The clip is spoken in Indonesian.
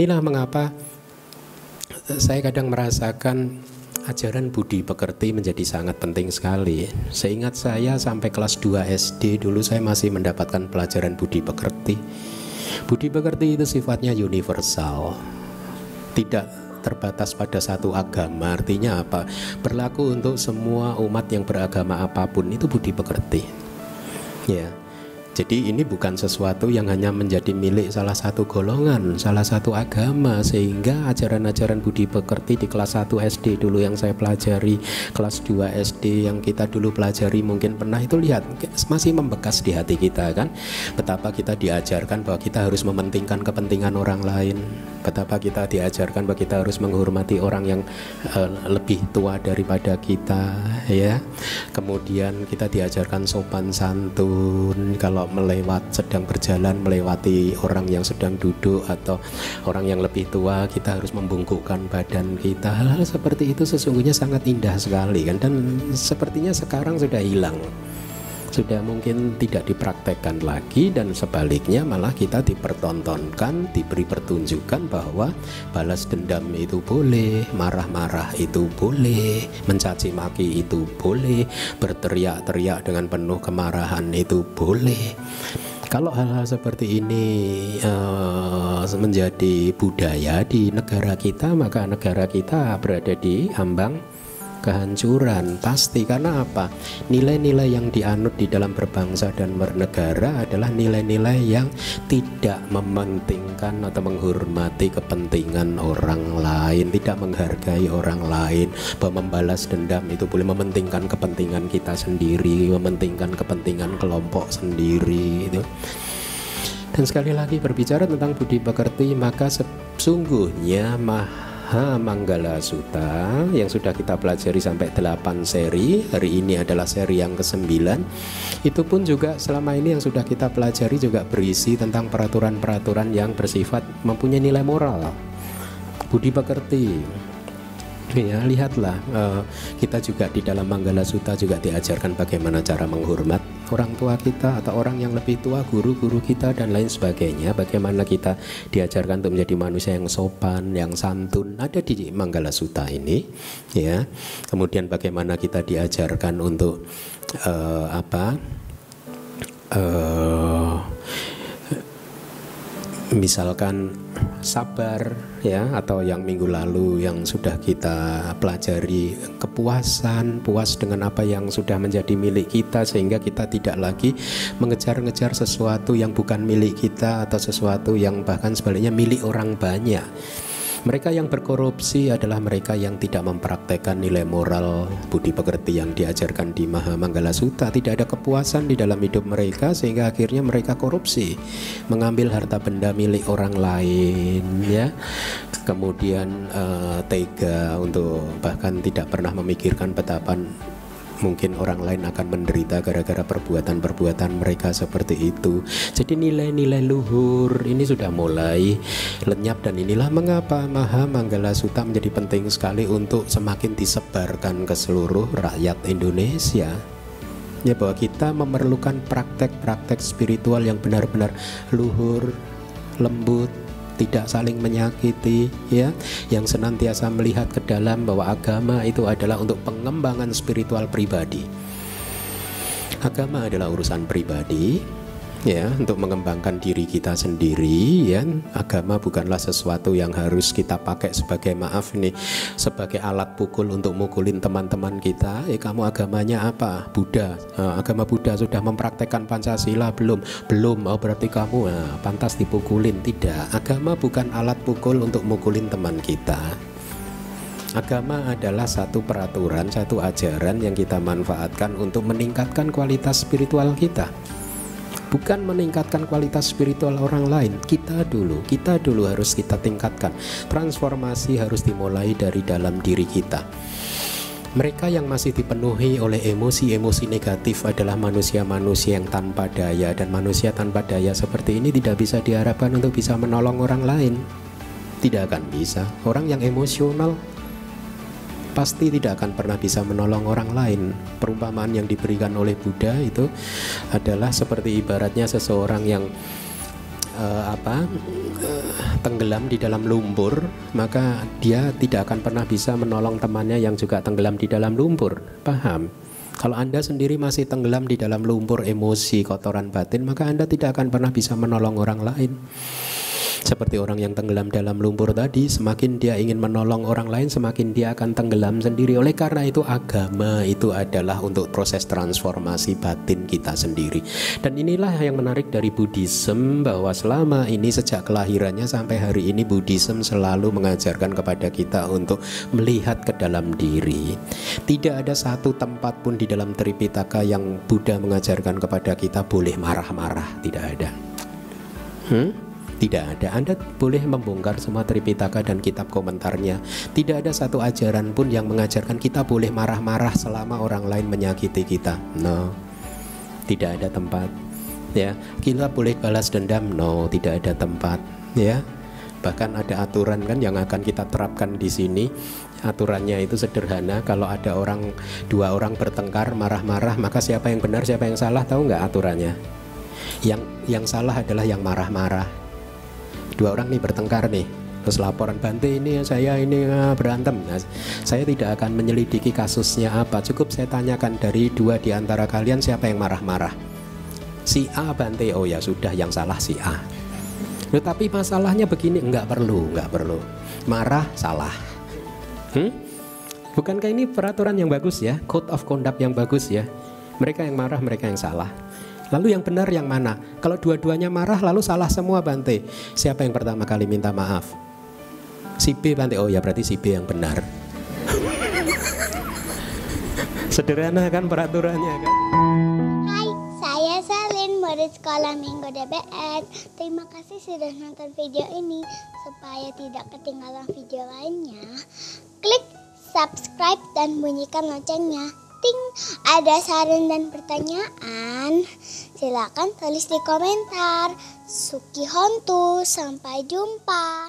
Inilah mengapa saya kadang merasakan ajaran budi pekerti menjadi sangat penting sekali. Seingat saya sampai kelas 2 SD dulu saya masih mendapatkan pelajaran budi pekerti. Budi pekerti itu sifatnya universal, tidak terbatas pada satu agama. Artinya apa? Berlaku untuk semua umat yang beragama apapun, itu budi pekerti. Ya. Jadi ini bukan sesuatu yang hanya menjadi milik salah satu golongan, salah satu agama, sehingga ajaran-ajaran budi pekerti di kelas 1 SD dulu yang saya pelajari, kelas 2 SD yang kita dulu pelajari, mungkin pernah itu lihat, masih membekas di hati kita kan. Betapa kita diajarkan bahwa kita harus mementingkan kepentingan orang lain, betapa kita diajarkan bahwa kita harus menghormati orang yang lebih tua daripada kita, ya. Kemudian kita diajarkan sopan santun, kalau sedang berjalan melewati orang yang sedang duduk atau orang yang lebih tua, kita harus membungkukkan badan kita. Hal-hal seperti itu sesungguhnya sangat indah sekali kan, dan sepertinya sekarang sudah hilang, sudah mungkin tidak dipraktekkan lagi, dan sebaliknya malah kita dipertontonkan, diberi pertunjukan bahwa balas dendam itu boleh, marah-marah itu boleh, mencaci maki itu boleh, berteriak-teriak dengan penuh kemarahan itu boleh. Kalau hal-hal seperti ini menjadi budaya di negara kita, maka negara kita berada di ambang kehancuran pasti. Karena apa? Nilai-nilai yang dianut di dalam berbangsa dan bernegara adalah nilai-nilai yang tidak mementingkan atau menghormati kepentingan orang lain, tidak menghargai orang lain, bahwa membalas dendam itu boleh, mementingkan kepentingan kita sendiri, mementingkan kepentingan kelompok sendiri itu. Dan sekali lagi berbicara tentang budi pekerti, maka sesungguhnya Mahamanggala Sutta yang sudah kita pelajari sampai 8 seri, hari ini adalah seri yang ke-9, itu pun juga selama ini yang sudah kita pelajari juga berisi tentang peraturan-peraturan yang bersifat mempunyai nilai moral, budi pekerti. Ya, lihatlah, kita juga di dalam Manggala Sutta juga diajarkan bagaimana cara menghormat orang tua kita atau orang yang lebih tua, guru-guru kita dan lain sebagainya. Bagaimana kita diajarkan untuk menjadi manusia yang sopan, yang santun, ada di Manggala Sutta ini, ya. Kemudian bagaimana kita diajarkan untuk misalkan sabar, ya, atau yang minggu lalu yang sudah kita pelajari kepuasan, puas dengan apa yang sudah menjadi milik kita, sehingga kita tidak lagi mengejar-ngejar sesuatu yang bukan milik kita atau sesuatu yang bahkan sebaliknya milik orang banyak. Mereka yang berkorupsi adalah mereka yang tidak mempraktekkan nilai moral budi pekerti yang diajarkan di Mahamanggala Sutta. Tidak ada kepuasan di dalam hidup mereka, sehingga akhirnya mereka korupsi, mengambil harta benda milik orang lain, ya. Kemudian tega untuk bahkan tidak pernah memikirkan betapa mungkin orang lain akan menderita gara-gara perbuatan-perbuatan mereka seperti itu. Jadi nilai-nilai luhur ini sudah mulai lenyap, dan inilah mengapa Mahamanggala Sutta menjadi penting sekali untuk semakin disebarkan ke seluruh rakyat Indonesia. Ya, bahwa kita memerlukan praktek-praktek spiritual yang benar-benar luhur, lembut, tidak saling menyakiti, ya, yang senantiasa melihat ke dalam bahwa agama itu adalah untuk pengembangan spiritual pribadi. Agama adalah urusan pribadi, ya, untuk mengembangkan diri kita sendiri, ya. Agama bukanlah sesuatu yang harus kita pakai sebagai sebagai alat pukul untuk mukulin teman-teman kita. Kamu agamanya apa? Buddha. Agama Buddha sudah mempraktekkan Pancasila belum? Belum. Oh, berarti kamu pantas dipukulin. Tidak. Agama bukan alat pukul untuk mukulin teman kita. Agama adalah satu peraturan, satu ajaran yang kita manfaatkan untuk meningkatkan kualitas spiritual kita. Bukan meningkatkan kualitas spiritual orang lain. Kita dulu harus kita tingkatkan. Transformasi harus dimulai dari dalam diri kita. Mereka yang masih dipenuhi oleh emosi-emosi negatif adalah manusia-manusia yang tanpa daya, dan manusia tanpa daya seperti ini tidak bisa diharapkan untuk bisa menolong orang lain. Tidak akan bisa. Orang yang emosional pasti tidak akan pernah bisa menolong orang lain. Perumpamaan yang diberikan oleh Buddha itu adalah seperti ibaratnya seseorang yang tenggelam di dalam lumpur, maka dia tidak akan pernah bisa menolong temannya yang juga tenggelam di dalam lumpur. Paham? Kalau Anda sendiri masih tenggelam di dalam lumpur emosi, kotoran batin, maka Anda tidak akan pernah bisa menolong orang lain. Seperti orang yang tenggelam dalam lumpur tadi, semakin dia ingin menolong orang lain, semakin dia akan tenggelam sendiri. Oleh karena itu agama itu adalah untuk proses transformasi batin kita sendiri. Dan inilah yang menarik dari Buddhism, bahwa selama ini sejak kelahirannya sampai hari ini Buddhism selalu mengajarkan kepada kita untuk melihat ke dalam diri. Tidak ada satu tempat pun di dalam Tripitaka yang Buddha mengajarkan kepada kita boleh marah-marah. Tidak ada. Tidak ada. Anda boleh membongkar semua Tripitaka dan kitab komentarnya. Tidak ada satu ajaran pun yang mengajarkan kita boleh marah-marah selama orang lain menyakiti kita. No, tidak ada tempat. Ya, kita boleh balas dendam. No, tidak ada tempat. Ya, bahkan ada aturan kan yang akan kita terapkan di sini. Aturannya itu sederhana. Kalau ada dua orang bertengkar marah-marah, maka siapa yang benar, siapa yang salah, tahu nggak aturannya? Yang salah adalah yang marah-marah. Dua orang nih bertengkar nih, terus laporan, Bante ini saya ini berantem. Nah, saya tidak akan menyelidiki kasusnya apa, cukup saya tanyakan dari dua di antara kalian siapa yang marah-marah. Si A, Bante. Oh ya sudah, yang salah si A. Tetapi masalahnya begini, nggak perlu. Marah salah. Bukankah ini peraturan yang bagus ya, code of conduct yang bagus ya? Mereka yang marah, mereka yang salah. Lalu yang benar yang mana? Kalau dua-duanya marah lalu salah semua, Bante, siapa yang pertama kali minta maaf? Si B, Bante. Oh ya berarti si B yang benar. Sederhana kan peraturannya kan? Hai, saya Salin, murid sekolah Minggu DBS. Terima kasih sudah nonton video ini. Supaya tidak ketinggalan video lainnya, klik subscribe dan bunyikan loncengnya. Ting, ada saran dan pertanyaan? Silakan tulis di komentar. Suki Hontu, sampai jumpa.